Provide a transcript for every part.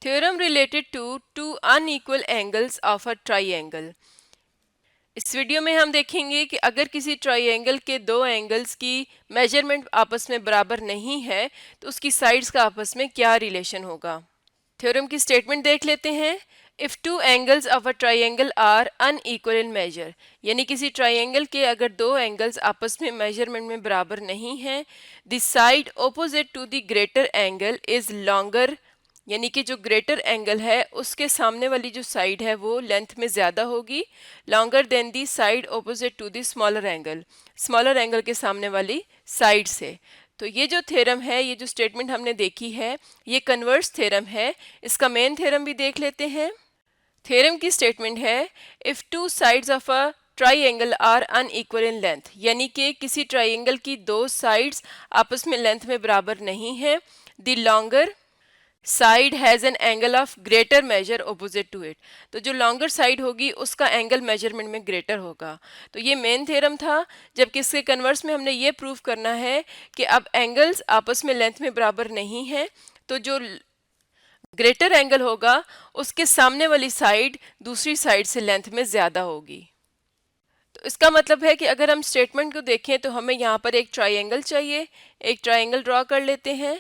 Theorem related to two unequal angles of a triangle. इस video में हम देखेंगे कि अगर किसी ट्राइंगल के दो एंगल्स की मेजरमेंट आपस में बराबर नहीं है तो उसकी साइड्स का आपस में क्या रिलेशन होगा। थ्योरम की स्टेटमेंट देख लेते हैं। If two angles of a triangle are unequal in measure, यानी किसी ट्राइंगल के अगर दो एंगल्स आपस में मेजरमेंट में बराबर नहीं हैं, the side opposite to the greater angle is longer, यानी कि जो ग्रेटर एंगल है उसके सामने वाली जो साइड है वो लेंथ में ज़्यादा होगी, longer than the side opposite to the smaller angle, smaller angle के सामने वाली साइड से। तो ये जो थ्योरम है, ये जो स्टेटमेंट हमने देखी है, ये कन्वर्स थ्योरम है। इसका मेन थ्योरम भी देख लेते हैं। थ्योरम की स्टेटमेंट है, if two sides of a triangle are unequal in length, यानी कि किसी ट्राइंगल की दो साइड्स आपस में लेंथ में बराबर नहीं है, the longer side has an angle of greater measure opposite to it, तो जो लॉन्गर साइड होगी उसका एंगल मेजरमेंट में ग्रेटर होगा। तो ये मेन थ्योरम था। जबकि इसके कन्वर्स में हमने ये प्रूव करना है कि अब एंगल्स आपस में लेंथ में बराबर नहीं है, तो जो ग्रेटर एंगल होगा उसके सामने वाली साइड दूसरी साइड से लेंथ में ज़्यादा होगी। तो इसका मतलब है कि अगर हम स्टेटमेंट को देखें तो हमें यहाँ पर एक ट्राइंगल चाहिए। एक ट्राइंगल ड्रॉ कर लेते हैं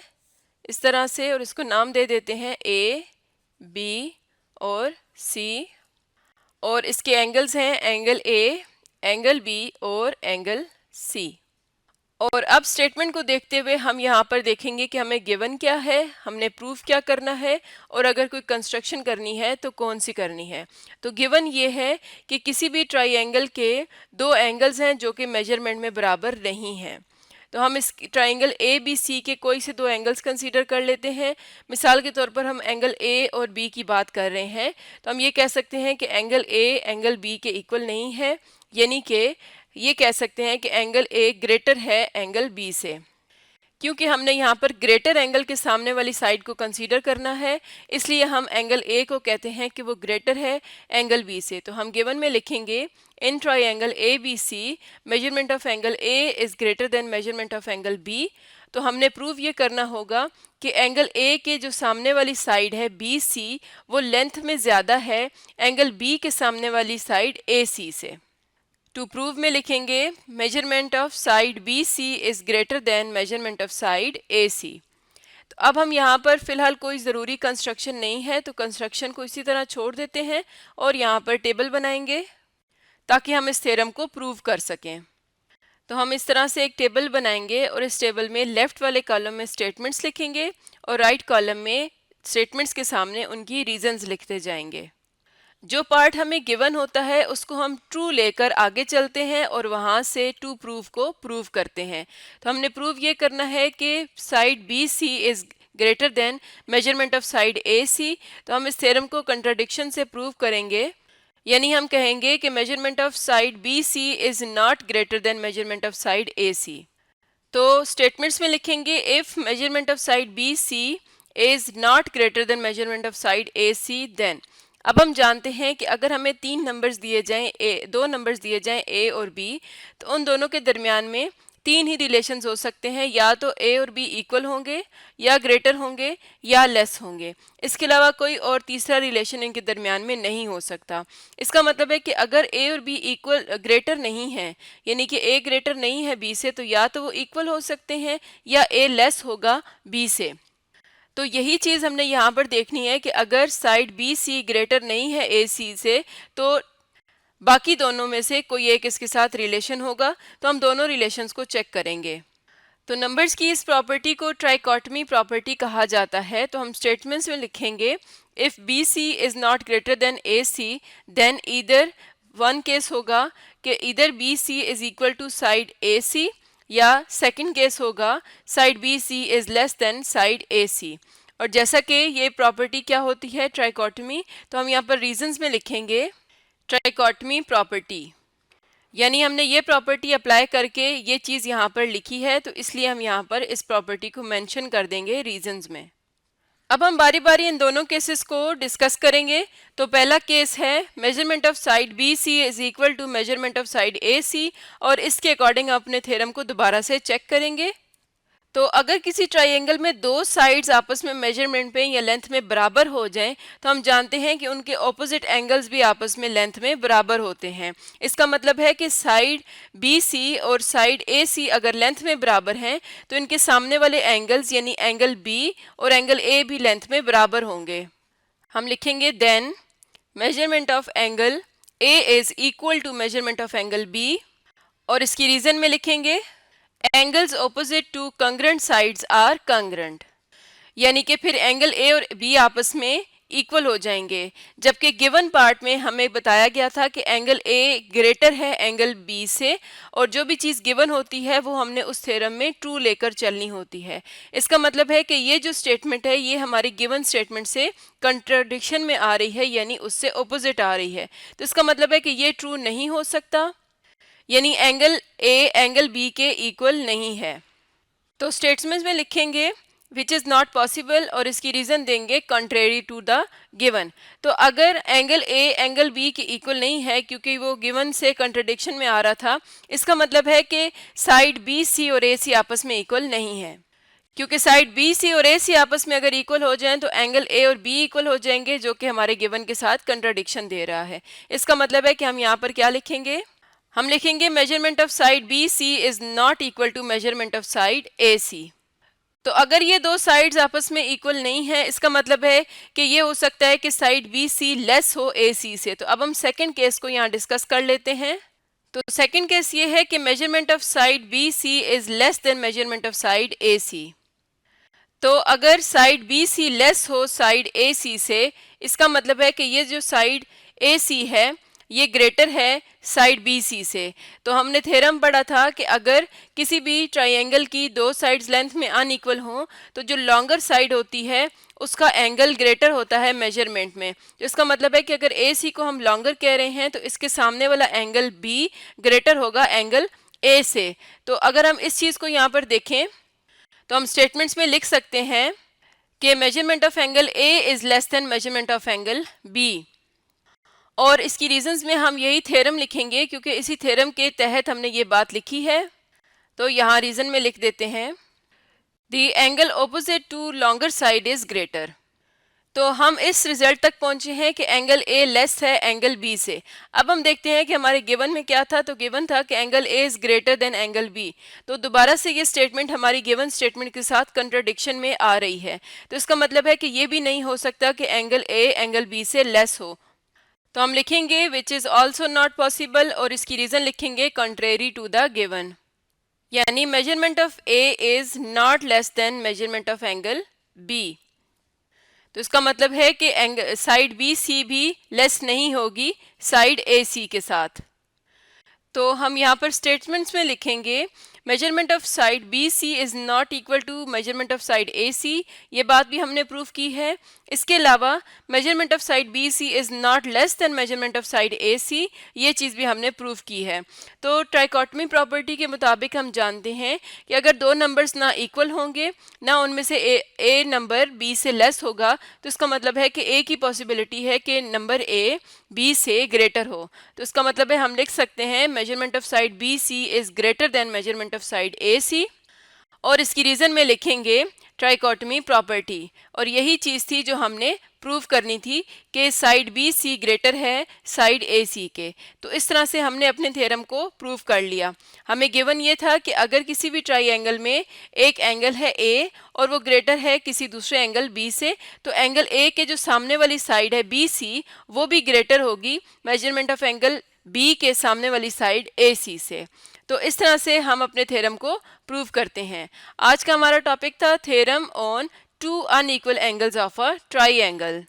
इस तरह से, और इसको नाम दे देते हैं ए, बी और सी, और इसके एंगल्स हैं एंगल ए, एंगल बी और एंगल सी। और अब स्टेटमेंट को देखते हुए हम यहाँ पर देखेंगे कि हमें गिवन क्या है, हमने प्रूफ क्या करना है, और अगर कोई कंस्ट्रक्शन करनी है तो कौन सी करनी है। तो गिवन ये है कि किसी भी ट्राइंगल के दो एंगल्स हैं जो कि मेजरमेंट में बराबर नहीं हैं। तो हम इस ट्राइंगल ए बी सी के कोई से दो एंगल्स कंसीडर कर लेते हैं। मिसाल के तौर पर हम एंगल ए और बी की बात कर रहे हैं, तो हम ये कह सकते हैं कि एंगल ए एंगल बी के इक्वल नहीं है, यानी कि ये कह सकते हैं कि एंगल ए ग्रेटर है एंगल बी से। क्योंकि हमने यहाँ पर ग्रेटर एंगल के सामने वाली साइड को कंसीडर करना है, इसलिए हम एंगल ए को कहते हैं कि वो ग्रेटर है एंगल बी से। तो हम गिवन में लिखेंगे in triangle A B C measurement of angle A is greater than measurement of angle B. तो हमने प्रूव ये करना होगा कि एंगल ए के जो सामने वाली साइड है बी सी, वो लेंथ में ज़्यादा है एंगल बी के सामने वाली साइड ए सी से। टू प्रूव में लिखेंगे measurement of side B C is greater than measurement of side A C. तो अब हम यहाँ पर फिलहाल कोई ज़रूरी कंस्ट्रक्शन नहीं है, तो कंस्ट्रक्शन को इसी तरह छोड़ देते हैं और यहाँ पर टेबल बनाएंगे ताकि हम इस थ्योरम को प्रूव कर सकें। तो हम इस तरह से एक टेबल बनाएंगे और इस टेबल में लेफ़्ट वाले कॉलम में स्टेटमेंट्स लिखेंगे और राइट कॉलम में स्टेटमेंट्स के सामने उनकी रीजंस लिखते जाएंगे। जो पार्ट हमें गिवन होता है उसको हम ट्रू लेकर आगे चलते हैं और वहाँ से टू प्रूव को प्रूव करते हैं। तो हमने प्रूव ये करना है कि side B C is greater than measurement of side A C. तो हम इस थ्योरम को कंट्राडिक्शन से प्रूव करेंगे, यानी हम कहेंगे कि measurement of side B C is not greater than measurement of side A C. तो स्टेटमेंट्स में लिखेंगे if measurement of side B C is not greater than measurement of side A C then. अब हम जानते हैं कि अगर हमें तीन नंबर्स दिए जाएं, दो नंबर्स दिए जाएं ए और बी, तो उन दोनों के दरमियान में तीन ही रिलेशंस हो सकते हैं, या तो ए और बी इक्वल होंगे, या ग्रेटर होंगे, या लेस होंगे। इसके अलावा कोई और तीसरा रिलेशन इनके दरमियान में नहीं हो सकता। इसका मतलब है कि अगर ए और बी इक्वल ग्रेटर नहीं है, यानी कि ए ग्रेटर नहीं है बी से, तो या तो वो इक्वल हो सकते हैं या ए लेस होगा बी से। तो यही चीज़ हमने यहाँ पर देखनी है कि अगर साइड बी सी ग्रेटर नहीं है ए सी से, तो बाकी दोनों में से कोई एक इसके साथ रिलेशन होगा। तो हम दोनों रिलेशंस को चेक करेंगे। तो नंबर्स की इस प्रॉपर्टी को ट्राइकॉटमी प्रॉपर्टी कहा जाता है। तो हम स्टेटमेंट्स में लिखेंगे if B C is not greater than A C then either one case होगा कि either B C is equal to side A C, या सेकंड केस होगा side B C is less than side A C. और जैसा कि ये property क्या होती है ट्राइकॉटमी, तो हम यहाँ पर रीजंस में लिखेंगे ट्राइकॉटमी प्रॉपर्टी, यानी हमने ये प्रॉपर्टी अप्लाई करके ये चीज़ यहाँ पर लिखी है, तो इसलिए हम यहाँ पर इस प्रॉपर्टी को मेंशन कर देंगे रीजंस में। अब हम बारी बारी इन दोनों केसेस को डिस्कस करेंगे। तो पहला केस है measurement of side B C is equal to measurement of side A C, और इसके अकॉर्डिंग अपने थ्योरम को दोबारा से चेक करेंगे। तो अगर किसी ट्राइंगल में दो साइड्स आपस में मेजरमेंट पे या लेंथ में बराबर हो जाएं तो हम जानते हैं कि उनके ऑपोजिट एंगल्स भी आपस में लेंथ में बराबर होते हैं। इसका मतलब है कि साइड बी सी और साइड ए सी अगर लेंथ में बराबर हैं तो इनके सामने वाले एंगल्स यानी एंगल बी और एंगल ए भी लेंथ में बराबर होंगे। हम लिखेंगे then measurement of angle A is equal to measurement of angle B, और इसकी रीजन में लिखेंगे angles opposite to congruent sides are congruent, यानी कि फिर एंगल ए और बी आपस में इक्वल हो जाएंगे। जबकि गिवन पार्ट में हमें बताया गया था कि एंगल ए ग्रेटर है एंगल बी से, और जो भी चीज़ गिवन होती है वो हमने उस थ्योरम में ट्रू लेकर चलनी होती है। इसका मतलब है कि ये जो स्टेटमेंट है ये हमारी गिवन स्टेटमेंट से कंट्राडिक्शन में आ रही है, यानी उससे ऑपोजिट आ रही है। तो इसका मतलब है कि ये ट्रू नहीं हो सकता, यानी एंगल ए एंगल बी के इक्वल नहीं है। तो स्टेटमेंट्स में लिखेंगे विच इज़ नॉट पॉसिबल और इसकी रीज़न देंगे कंट्रेरी टू द गिवन। तो अगर एंगल ए एंगल बी के इक्वल नहीं है क्योंकि वो गिवन से कंट्राडिक्शन में आ रहा था, इसका मतलब है कि साइड बी सी और ए सी आपस में इक्वल नहीं है। क्योंकि साइड बी सी और ए सी आपस में अगर इक्वल हो जाएं तो एंगल ए और बी इक्वल हो जाएंगे, जो कि हमारे गिवन के साथ कंट्राडिक्शन दे रहा है। इसका मतलब है कि हम यहाँ पर क्या लिखेंगे, हम लिखेंगे measurement of side B C is not equal to measurement of side A C. तो अगर ये दो साइड्स आपस में इक्वल नहीं है, इसका मतलब है कि ये हो सकता है कि साइड बी सी लेस हो ए सी से। तो अब हम सेकंड केस को यहाँ डिस्कस कर लेते हैं। तो सेकंड केस ये है कि measurement of side B C is less than measurement of side A C. तो अगर साइड बी सी लेस हो साइड ए सी से, इसका मतलब है कि ये जो साइड ए सी है ये ग्रेटर है साइड बी सी से। तो हमने थ्योरम पढ़ा था कि अगर किसी भी ट्राइंगल की दो साइड्स लेंथ में अनइक्वल हों तो जो लॉन्गर साइड होती है उसका एंगल ग्रेटर होता है मेजरमेंट में। तो इसका मतलब है कि अगर ए सी को हम लॉन्गर कह रहे हैं तो इसके सामने वाला एंगल बी ग्रेटर होगा एंगल ए से। तो अगर हम इस चीज़ को यहाँ पर देखें तो हम स्टेटमेंट्स में लिख सकते हैं कि measurement of angle A is less than measurement of angle B, और इसकी रीजंस में हम यही थ्योरम लिखेंगे क्योंकि इसी थ्योरम के तहत हमने ये बात लिखी है। तो यहाँ रीजन में लिख देते हैं the angle opposite to longer side is greater. तो हम इस रिजल्ट तक पहुंचे हैं कि एंगल ए लेस है एंगल बी से। अब हम देखते हैं कि हमारे गिवन में क्या था। तो गिवन था कि angle A is greater than angle B. तो दोबारा से ये स्टेटमेंट हमारी गिवन स्टेटमेंट के साथ कंट्राडिक्शन में आ रही है। तो इसका मतलब है कि ये भी नहीं हो सकता कि एंगल ए एंगल बी से लेस हो। तो हम लिखेंगे which is also not possible, और इसकी रीज़न लिखेंगे कंट्रेरी टू द गिवन, यानी measurement of A is not less than measurement of angle B. तो इसका मतलब है कि साइड बी सी भी लेस नहीं होगी साइड ए सी के साथ। तो हम यहाँ पर स्टेटमेंट्स में लिखेंगे measurement of side B C is not equal to measurement of side A C. ये बात भी हमने प्रूव की है। इसके अलावा measurement of side B C is not less than measurement of side A C, ये चीज़ भी हमने प्रूव की है। तो ट्राइकोटमी प्रॉपर्टी के मुताबिक हम जानते हैं कि अगर दो नंबर्स ना इक्वल होंगे, ना उनमें से ए नंबर बी से लेस होगा, तो इसका मतलब है कि ए की पॉसिबिलिटी है कि नंबर ए बी से ग्रेटर हो। तो इसका मतलब है हम लिख सकते हैं measurement of side B C is greater than measurement of side A C, और इसकी रीज़न में लिखेंगे ट्राइकोटमी प्रॉपर्टी। और यही चीज़ थी जो हमने प्रूव करनी थी कि साइड बी सी ग्रेटर है साइड ए सी के। तो इस तरह से हमने अपने थ्योरम को प्रूव कर लिया। हमें गिवन ये था कि अगर किसी भी ट्राइंगल में एक एंगल है ए और वो ग्रेटर है किसी दूसरे एंगल बी से, तो एंगल ए के जो सामने वाली साइड है बी सी वो भी ग्रेटर होगी मेजरमेंट ऑफ एंगल बी के सामने वाली साइड ए सी से। तो इस तरह से हम अपने थ्योरम को प्रूव करते हैं। आज का हमारा टॉपिक था theorem on two unequal angles of a triangle.